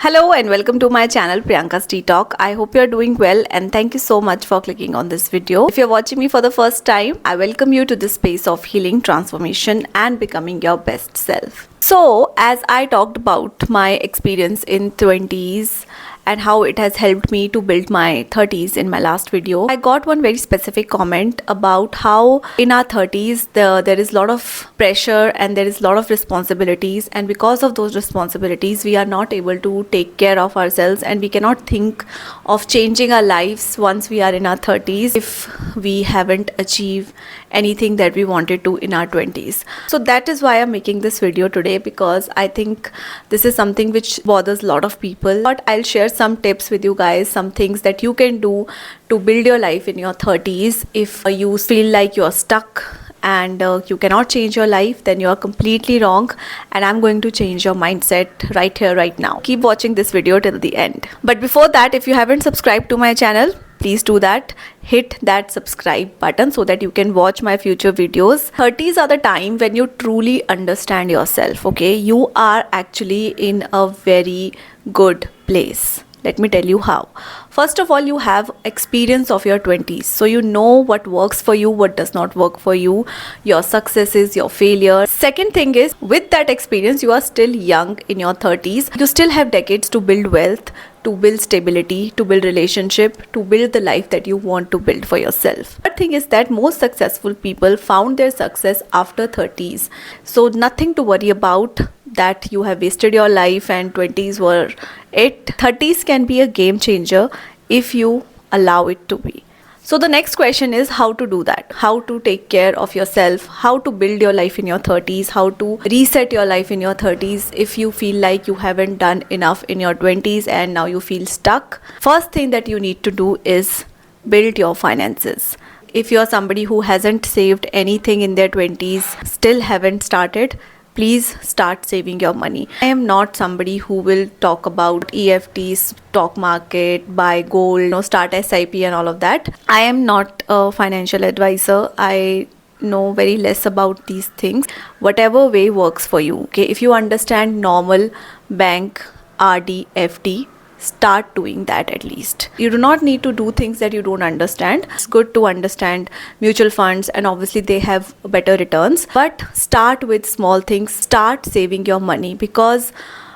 Hello and welcome to my channel Priyanka's Tea Talk. I hope you're doing well and thank you so much for clicking on this video. If you're watching me for the first time, I welcome you to this space of healing, transformation and becoming your best self. So, as I talked about my experience in 20s and how it has helped me to build my 30s in my last video, I got one very specific comment about how in our 30s there is a lot of pressure and there is a lot of responsibilities, and because of those responsibilities we are not able to take care of ourselves and we cannot think of changing our lives once we are in our 30s if we haven't achieved anything that we wanted to in our 20s. So that is why I'm making this video today, because I think this is something which bothers a lot of people. But I'll share some tips with you guys, some things that you can do to build your life in your 30s. If you feel like you're stuck and you cannot change your life, then you are completely wrong, and I'm going to change your mindset right here, right now. Keep watching this video till the end. But before that, if you haven't subscribed to my channel, please do that. Hit that subscribe button so that you can watch my future videos. 30s are the time when you truly understand yourself, okay? You are actually in a very good place. Let me tell you how. First of all, you have experience of your 20s. So you know what works for you, what does not work for you, your successes, your failures. Second thing is, with that experience, you are still young in your 30s. You still have decades to build wealth, to build stability, to build relationship, to build the life that you want to build for yourself. Third thing is that most successful people found their success after 30s. So nothing to worry about that you have wasted your life and 20s were it. 30s can be a game changer if you allow it to be. So the next question is how to do that, how to take care of yourself, how to build your life in your 30s, how to reset your life in your 30s if you feel like you haven't done enough in your 20s and now you feel stuck. First thing that you need to do is build your finances. If you're somebody who hasn't saved anything in their 20s, still haven't started, please start saving your money. I am not somebody who will talk about EFTs, stock market, buy gold, start SIP and all of that. I am not a financial advisor. I know very less about these things. Whatever way works for you, okay? If you understand normal bank, RD, FD, start doing that at least. You do not need to do things that you don't understand. It's good to understand mutual funds and obviously they have better returns, but start with small things. Start saving your money, because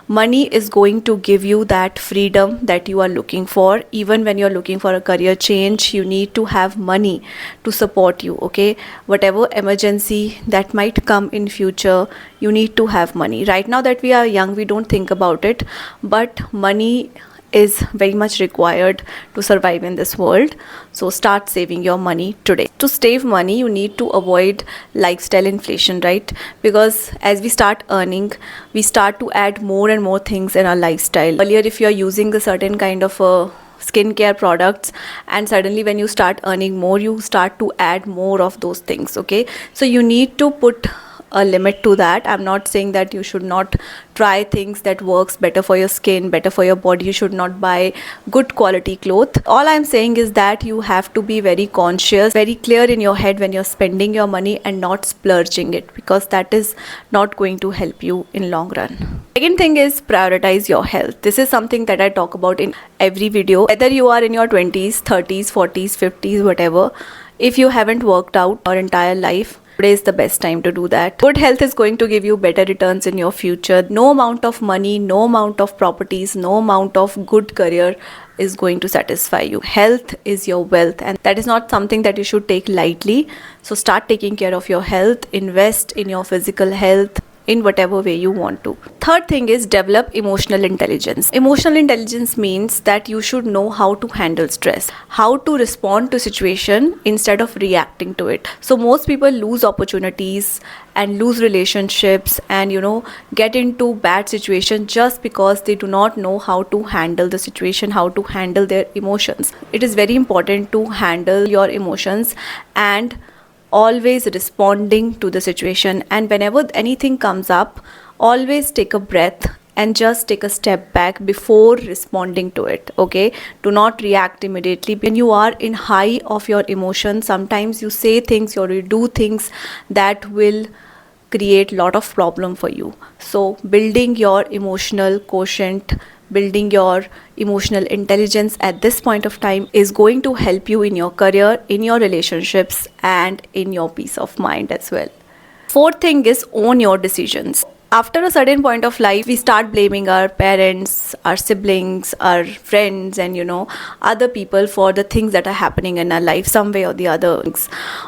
money is going to give you that freedom that you are looking for. Even when you're looking for a career change, you need to have money to support you, okay? Whatever emergency that might come in future, you need to have money. Right now that we are young, we don't think about it, but money is very much required to survive in this world. So start saving your money today. To save money, you need to avoid lifestyle inflation, right? Because as we start earning, we start to add more and more things in our lifestyle. Earlier, if you are using a certain kind of skincare products, and suddenly when you start earning more, you start to add more of those things, okay? So you need to put a limit to that. I'm not saying that you should not try things that works better for your skin, better for your body. You should not buy good quality clothes. All I'm saying is that you have to be very conscious, very clear in your head when you're spending your money and not splurging it, because that is not going to help you in long run. Second thing is prioritize your health. This is something that I talk about in every video. Whether you are in your 20s, 30s, 40s, 50s, whatever, if you haven't worked out your entire life, today is the best time to do that. Good health is going to give you better returns in your future. No amount of money, no amount of properties, no amount of good career is going to satisfy you. Health is your wealth, and that is not something that you should take lightly. So start taking care of your health, invest in your physical health in whatever way you want to. Third thing is develop emotional intelligence. Emotional intelligence means that you should know how to handle stress, how to respond to situation instead of reacting to it. So most people lose opportunities and lose relationships and get into bad situation just because they do not know how to handle the situation, how to handle their emotions. It is very important to handle your emotions and always responding to the situation, and whenever anything comes up, always take a breath and just take a step back before responding to it, okay? Do not react immediately. When you are in high of your emotions, sometimes you say things or you do things that will create lot of problem for you. So building your emotional quotient building your emotional intelligence at this point of time is going to help you in your career, in your relationships, and in your peace of mind as well. Fourth thing is own your decisions. After a certain point of life, we start blaming our parents, our siblings, our friends, and other people for the things that are happening in our life, some way or the other.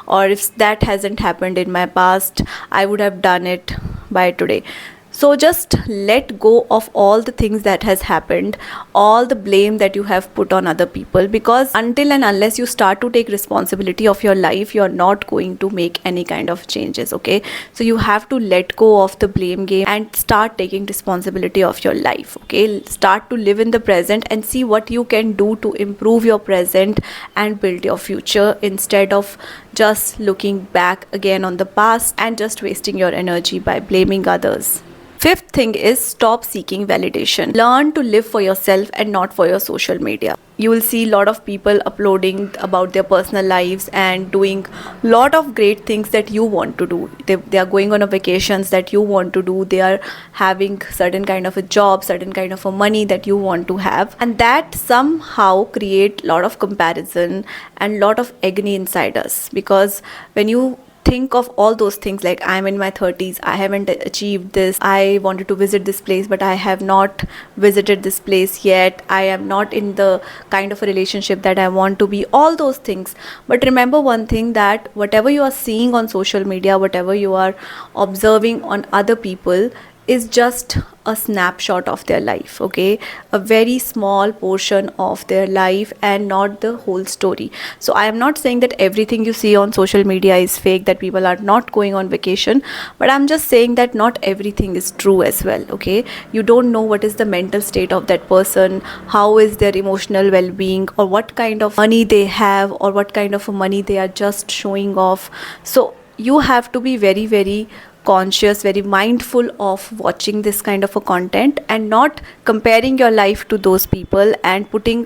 Or if that hasn't happened in my past, I would have done it by today. So just let go of all the things that has happened, all the blame that you have put on other people, because until and unless you start to take responsibility of your life, you're not going to make any kind of changes, okay? So you have to let go of the blame game and start taking responsibility of your life, okay? Start to live in the present and see what you can do to improve your present and build your future, instead of just looking back again on the past and just wasting your energy by blaming others. Fifth thing is stop seeking validation. Learn to live for yourself and not for your social media. You will see a lot of people uploading about their personal lives and doing a lot of great things that you want to do. They are going on a vacations that you want to do. They are having certain kind of a job, certain kind of a money that you want to have. And that somehow create a lot of comparison and lot of agony inside us. Because when you think of all those things, like I'm in my 30s, I haven't achieved this, I wanted to visit this place but I have not visited this place yet, I am not in the kind of a relationship that I want to be, all those things. But remember one thing, that whatever you are seeing on social media, whatever you are observing on other people, is just a snapshot of their life, okay? A very small portion of their life and not the whole story. So I am not saying that everything you see on social media is fake, that people are not going on vacation, but I'm just saying that not everything is true as well, okay? You don't know what is the mental state of that person, how is their emotional well-being, or what kind of money they have, or what kind of money they are just showing off. So you have to be very, very conscious, very mindful of watching this kind of a content and not comparing your life to those people and putting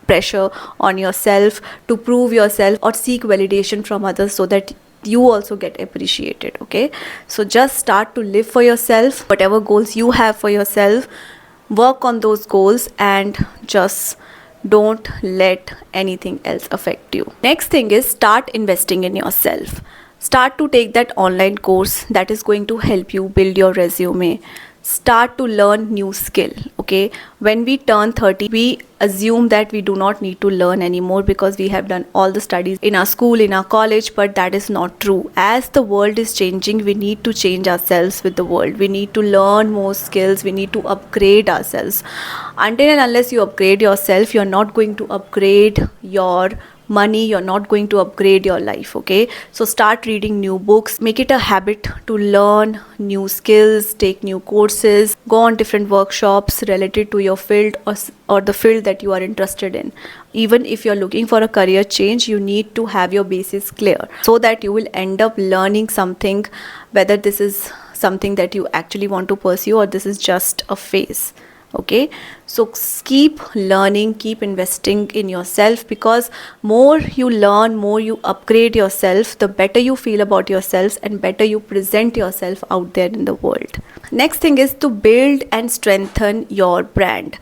pressure on yourself to prove yourself or seek validation from others so that you also get appreciated, okay? So just start to live for yourself. Whatever goals you have for yourself, work on those goals and just don't let anything else affect you. Next thing is start investing in yourself. Start to take that online course that is going to help you build your resume. Start to learn new skill, okay? When we turn 30, we assume that we do not need to learn anymore because we have done all the studies in our school, in our college, but that is not true. As the world is changing, we need to change ourselves with the world. We need to learn more skills. We need to upgrade ourselves. Until and unless you upgrade yourself, you're not going to upgrade your money, you're not going to upgrade your life, okay? So start reading new books, make it a habit to learn new skills, take new courses, go on different workshops related to your field or the field that you are interested in. Even if you're looking for a career change, you need to have your basis clear so that you will end up learning something, whether this is something that you actually want to pursue or this is just a phase. Okay, so keep learning, keep investing in yourself, because more you learn, more you upgrade yourself, the better you feel about yourself and better you present yourself out there in the world. Next thing is to build and strengthen your brand.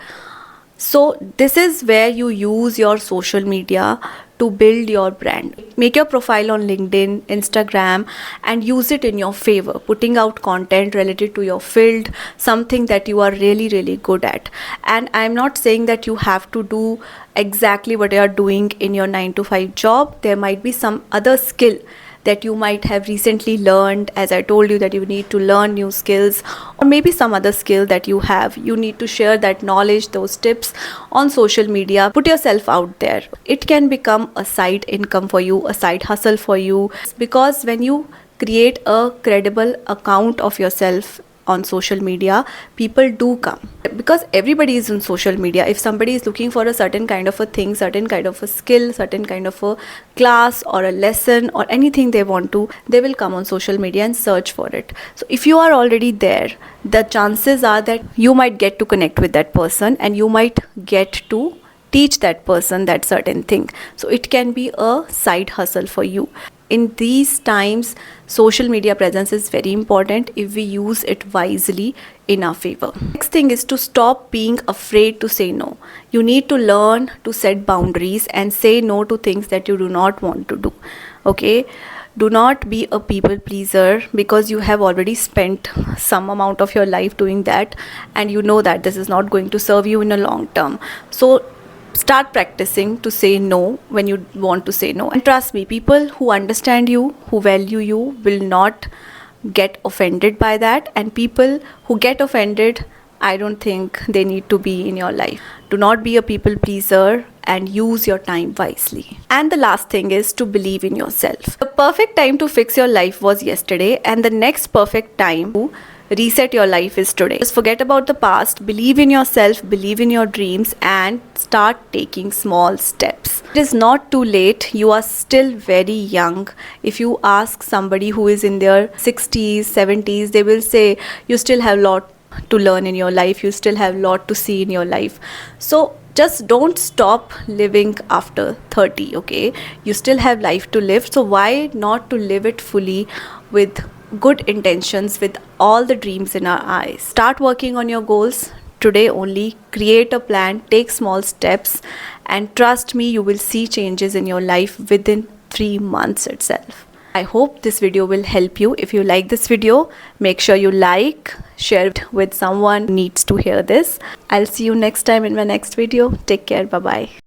So this is where you use your social media to build your brand. Make your profile on LinkedIn, Instagram, and use it in your favor, putting out content related to your field, something that you are really, really good at. And I'm not saying that you have to do exactly what you are doing in your 9-to-5 job. There might be some other skill that you might have recently learned. As I told you that you need to learn new skills, or maybe some other skill that you have. You need to share that knowledge, those tips on social media. Put yourself out there. It can become a side income for you, a side hustle for you, because when you create a credible account of yourself on social media, people do come, because everybody is on social media. If somebody is looking for a certain kind of a thing, certain kind of a skill, certain kind of a class or a lesson or anything they want to, they will come on social media and search for it. So if you are already there, the chances are that you might get to connect with that person and you might get to teach that person that certain thing. So it can be a side hustle for you. In these times, social media presence is very important if we use it wisely in our favor. Next thing is to stop being afraid to say no. You need to learn to set boundaries and say no to things that you do not want to do. Okay? Do not be a people pleaser, because you have already spent some amount of your life doing that, and you know that this is not going to serve you in a long term. So start practicing to say no when you want to say no. And trust me, people who understand you, who value you, will not get offended by that. And people who get offended, I don't think they need to be in your life. Do not be a people pleaser and use your time wisely. And the last thing is to believe in yourself. The perfect time to fix your life was yesterday, and the next perfect time to reset your life is today. Just forget about the past, believe in yourself, believe in your dreams, and start taking small steps. It is not too late. You are still very young. If you ask somebody who is in their 60s, 70s, they will say you still have a lot to learn in your life, you still have a lot to see in your life. So just don't stop living after 30, okay? You still have life to live, so why not to live it fully with good intentions, with all the dreams in our eyes. Start working on your goals today only. Create a plan, take small steps, and trust me, you will see changes in your life within 3 months itself. I hope this video will help you. If you like this video, make sure you like, share it with someone who needs to hear this. I'll see you next time in my next video. Take care. Bye bye.